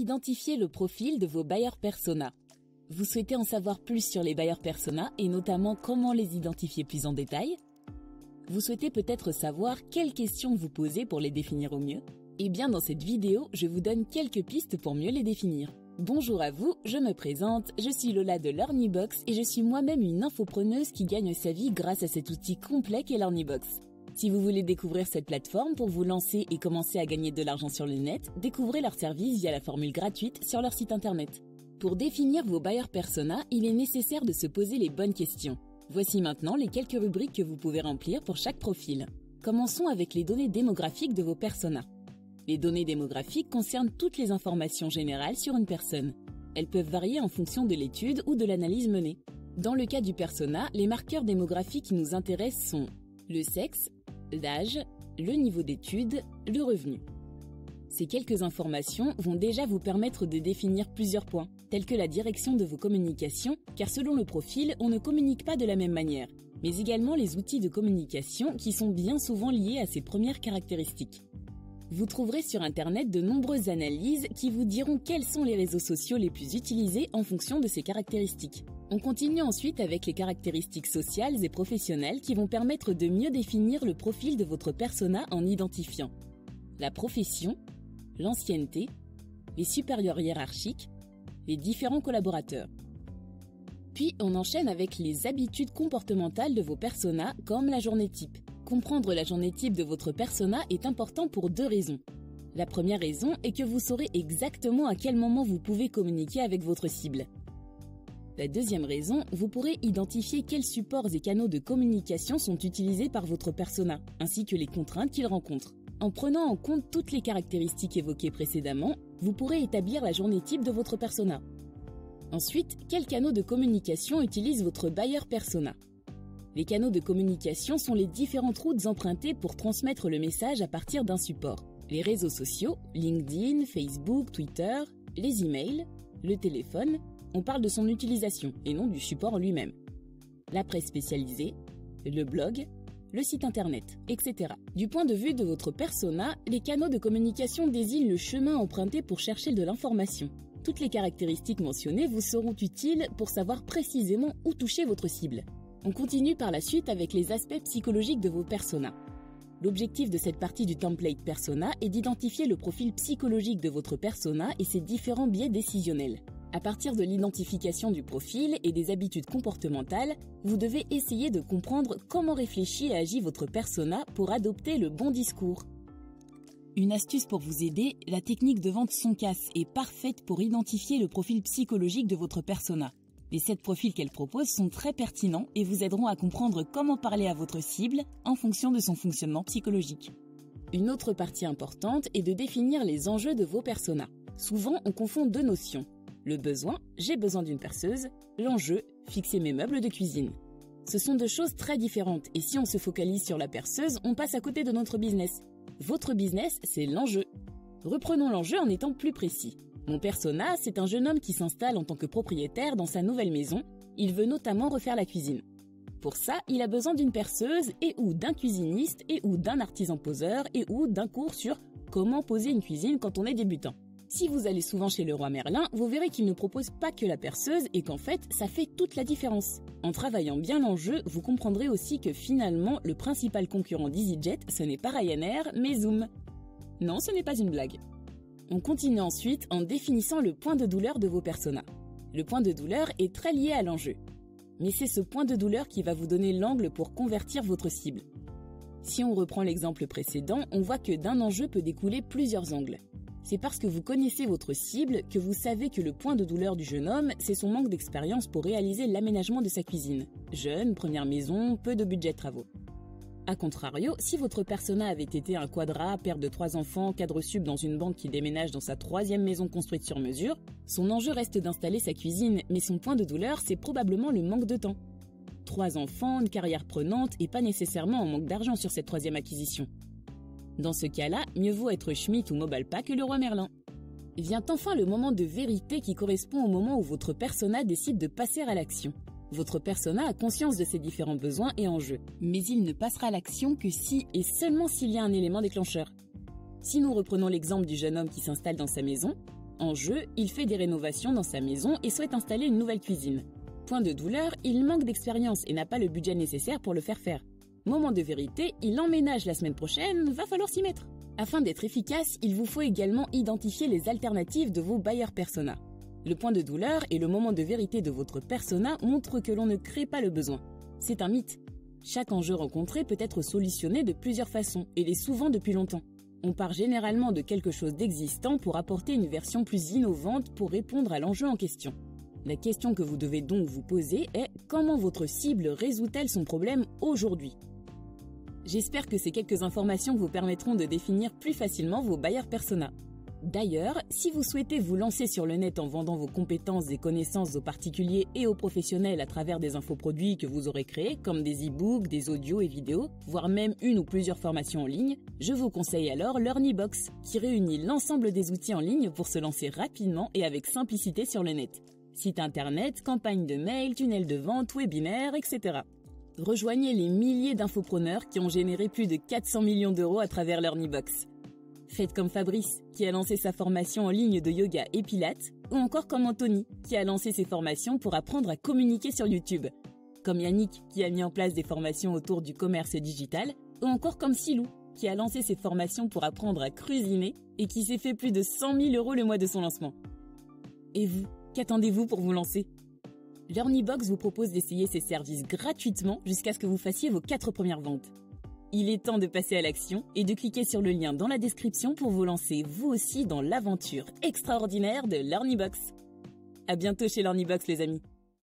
Identifiez le profil de vos buyers persona. Vous souhaitez en savoir plus sur les buyers persona et notamment comment les identifier plus en détail? Vous souhaitez peut-être savoir quelles questions vous poser pour les définir au mieux? Eh bien, dans cette vidéo, je vous donne quelques pistes pour mieux les définir. Bonjour à vous, je me présente, je suis Lola de LearnyBox et je suis moi-même une infopreneuse qui gagne sa vie grâce à cet outil complet qu'est LearnyBox. Si vous voulez découvrir cette plateforme pour vous lancer et commencer à gagner de l'argent sur le net, découvrez leur service via la formule gratuite sur leur site internet. Pour définir vos buyers persona, il est nécessaire de se poser les bonnes questions. Voici maintenant les quelques rubriques que vous pouvez remplir pour chaque profil. Commençons avec les données démographiques de vos personas. Les données démographiques concernent toutes les informations générales sur une personne. Elles peuvent varier en fonction de l'étude ou de l'analyse menée. Dans le cas du persona, les marqueurs démographiques qui nous intéressent sont le sexe, l'âge, le niveau d'études, le revenu. Ces quelques informations vont déjà vous permettre de définir plusieurs points, tels que la direction de vos communications, car selon le profil, on ne communique pas de la même manière, mais également les outils de communication qui sont bien souvent liés à ces premières caractéristiques. Vous trouverez sur Internet de nombreuses analyses qui vous diront quels sont les réseaux sociaux les plus utilisés en fonction de ces caractéristiques. On continue ensuite avec les caractéristiques sociales et professionnelles qui vont permettre de mieux définir le profil de votre persona en identifiant la profession, l'ancienneté, les supérieurs hiérarchiques, les différents collaborateurs. Puis on enchaîne avec les habitudes comportementales de vos personas comme la journée type. Comprendre la journée type de votre persona est important pour deux raisons. La première raison est que vous saurez exactement à quel moment vous pouvez communiquer avec votre cible. La deuxième raison, vous pourrez identifier quels supports et canaux de communication sont utilisés par votre persona, ainsi que les contraintes qu'il rencontre. En prenant en compte toutes les caractéristiques évoquées précédemment, vous pourrez établir la journée type de votre persona. Ensuite, quels canaux de communication utilise votre buyer persona? Les canaux de communication sont les différentes routes empruntées pour transmettre le message à partir d'un support. Les réseaux sociaux, LinkedIn, Facebook, Twitter, les emails, le téléphone, on parle de son utilisation et non du support en lui-même. La presse spécialisée, le blog, le site internet, etc. Du point de vue de votre persona, les canaux de communication désignent le chemin emprunté pour chercher de l'information. Toutes les caractéristiques mentionnées vous seront utiles pour savoir précisément où toucher votre cible. On continue par la suite avec les aspects psychologiques de vos personas. L'objectif de cette partie du template persona est d'identifier le profil psychologique de votre persona et ses différents biais décisionnels. À partir de l'identification du profil et des habitudes comportementales, vous devez essayer de comprendre comment réfléchit et agit votre persona pour adopter le bon discours. Une astuce pour vous aider, la technique de vente Soncas est parfaite pour identifier le profil psychologique de votre persona. Les 7 profils qu'elle propose sont très pertinents et vous aideront à comprendre comment parler à votre cible en fonction de son fonctionnement psychologique. Une autre partie importante est de définir les enjeux de vos personas. Souvent, on confond deux notions. Le besoin, j'ai besoin d'une perceuse, l'enjeu, fixer mes meubles de cuisine. Ce sont deux choses très différentes et si on se focalise sur la perceuse, on passe à côté de notre business. Votre business, c'est l'enjeu. Reprenons l'enjeu en étant plus précis. Mon persona, c'est un jeune homme qui s'installe en tant que propriétaire dans sa nouvelle maison. Il veut notamment refaire la cuisine. Pour ça, il a besoin d'une perceuse et ou d'un cuisiniste et ou d'un artisan poseur et ou d'un cours sur comment poser une cuisine quand on est débutant. Si vous allez souvent chez Leroy Merlin, vous verrez qu'il ne propose pas que la perceuse et qu'en fait, ça fait toute la différence. En travaillant bien l'enjeu, vous comprendrez aussi que finalement, le principal concurrent d'EasyJet, ce n'est pas Ryanair, mais Zoom. Non, ce n'est pas une blague. On continue ensuite en définissant le point de douleur de vos personas. Le point de douleur est très lié à l'enjeu. Mais c'est ce point de douleur qui va vous donner l'angle pour convertir votre cible. Si on reprend l'exemple précédent, on voit que d'un enjeu peut découler plusieurs angles. C'est parce que vous connaissez votre cible que vous savez que le point de douleur du jeune homme, c'est son manque d'expérience pour réaliser l'aménagement de sa cuisine. Jeune, première maison, peu de budget de travaux. A contrario, si votre persona avait été un quadra, père de 3 enfants, cadre sub dans une banque qui déménage dans sa 3e maison construite sur mesure, son enjeu reste d'installer sa cuisine, mais son point de douleur, c'est probablement le manque de temps. 3 enfants, une carrière prenante et pas nécessairement un manque d'argent sur cette 3e acquisition. Dans ce cas-là, mieux vaut être Schmitt ou Mobalpa que Leroy Merlin. Vient enfin le moment de vérité qui correspond au moment où votre persona décide de passer à l'action. Votre persona a conscience de ses différents besoins et enjeux, mais il ne passera à l'action que si et seulement s'il y a un élément déclencheur. Si nous reprenons l'exemple du jeune homme qui s'installe dans sa maison, En jeu, il fait des rénovations dans sa maison et souhaite installer une nouvelle cuisine. Point de douleur, il manque d'expérience et n'a pas le budget nécessaire pour le faire. Moment de vérité, il emménage la semaine prochaine, va falloir s'y mettre. Afin d'être efficace, il vous faut également identifier les alternatives de vos buyer persona. Le point de douleur et le moment de vérité de votre persona montrent que l'on ne crée pas le besoin. C'est un mythe. Chaque enjeu rencontré peut être solutionné de plusieurs façons, et l'est souvent depuis longtemps. On part généralement de quelque chose d'existant pour apporter une version plus innovante pour répondre à l'enjeu en question. La question que vous devez donc vous poser est comment votre cible résout-elle son problème aujourd'hui ? J'espère que ces quelques informations vous permettront de définir plus facilement vos buyer persona. D'ailleurs, si vous souhaitez vous lancer sur le net en vendant vos compétences et connaissances aux particuliers et aux professionnels à travers des infoproduits que vous aurez créés, comme des e-books, des audios et vidéos, voire même une ou plusieurs formations en ligne, je vous conseille alors LearnyBox, qui réunit l'ensemble des outils en ligne pour se lancer rapidement et avec simplicité sur le net. Site internet, campagne de mail, tunnel de vente, webinaire, etc. Rejoignez les milliers d'infopreneurs qui ont généré plus de 400 millions d'euros à travers LearnyBox. Faites comme Fabrice, qui a lancé sa formation en ligne de yoga et pilates, ou encore comme Anthony, qui a lancé ses formations pour apprendre à communiquer sur YouTube. Comme Yannick, qui a mis en place des formations autour du commerce digital, ou encore comme Silou, qui a lancé ses formations pour apprendre à cuisiner et qui s'est fait plus de 100 000 € le mois de son lancement. Et vous, qu'attendez-vous pour vous lancer ? LearnyBox vous propose d'essayer ses services gratuitement jusqu'à ce que vous fassiez vos 4 premières ventes. Il est temps de passer à l'action et de cliquer sur le lien dans la description pour vous lancer vous aussi dans l'aventure extraordinaire de LearnyBox. À bientôt chez LearnyBox les amis.